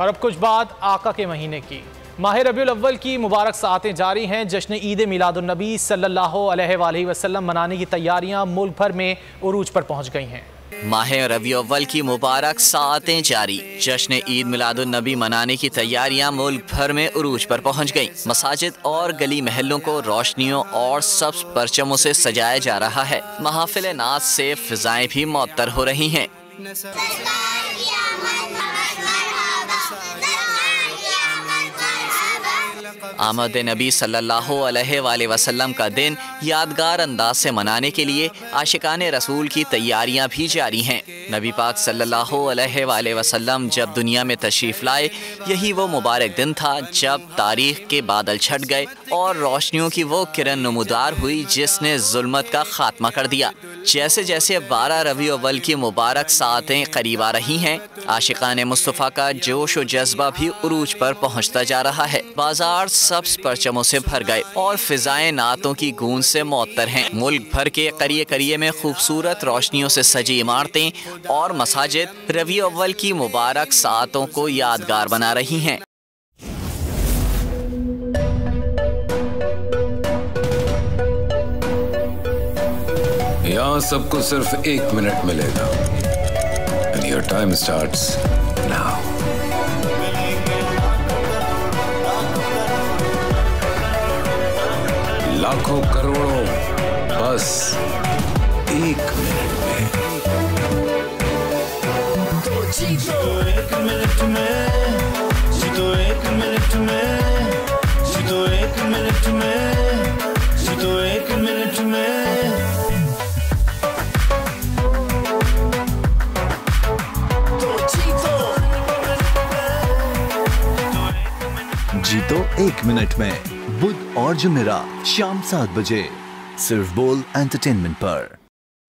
और अब कुछ बात आका के महीने की। माह रबीउल अव्वल की मुबारक सातें जारी हैं। जश्न ईद मिलादुन नबी सल्लल्लाहु अलैहि वसल्लम मनाने की तैयारियां मुल्क भर में उरूज पर पहुंच गई हैं। माह रबीउल अव्वल की मुबारक सातें जारी। जश्न ईद मिलादुन नबी मनाने की तैयारियां मुल्क भर में उरूज पर पहुंच गईं। मसाजिद और गली महलों को रोशनियों और सब्ज परचमों से सजाया जा रहा है। महफिल नाज से फिजाएं भी मुअत्तर हो रही हैं। आमद नबी सल्लल्लाहु अलैहि वसल्लम का दिन यादगार अंदाज से मनाने के लिए आशिकाने रसूल की तैयारियां भी जारी हैं। नबी पाक सल्लल्लाहु अलैहि वसल्लम जब दुनिया में तशरीफ़ लाए, यही वो मुबारक दिन था जब तारीख के बादल छट गए और रोशनियों की वो किरण नमूदार हुई जिसने जुल्मत का खात्मा कर दिया। जैसे जैसे 12 रबीउल अव्वल की मुबारक सातें करीब आ रही हैं, आशिकाने मुस्तफ़ा का जोश और जज्बा भी उरूज पर पहुंचता जा रहा है। बाजार सब्ज परचमों से भर गए और फिजाएं नातों की गूंज से मुअत्तर हैं। मुल्क भर के करिए करिए में खूबसूरत रोशनियों से सजी इमारतें और मसाजिद रबीउल अव्वल की मुबारक सातों को यादगार बना रही हैं। यहाँ सबको सिर्फ 1 मिनट मिलेगा। And your time starts now. लाखों करोड़ों बस 1 मिनट में। जीतो 1 मिनट में, जीतो 1 मिनट में, जीतो 1 मिनट में, जीतो 1 मिनट में। जीतो 1 मिनट में, बुध और जुमेरात शाम 7 बजे सिर्फ बोल एंटरटेनमेंट पर।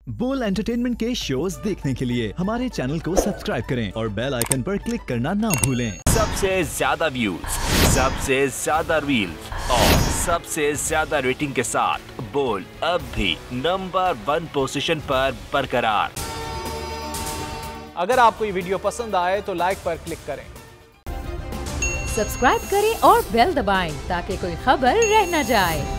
बोल एंटरटेनमेंट के शोज देखने के लिए हमारे चैनल को सब्सक्राइब करें और बेल आइकन पर क्लिक करना ना भूलें। सबसे ज्यादा व्यूज, सबसे ज्यादा रील्स और सबसे ज्यादा रेटिंग के साथ बोल अब भी नंबर 1 पोजीशन पर बरकरार। अगर आपको ये वीडियो पसंद आए तो लाइक पर क्लिक करें, सब्सक्राइब करें और बेल दबाएं ताकि कोई खबर रह न जाए।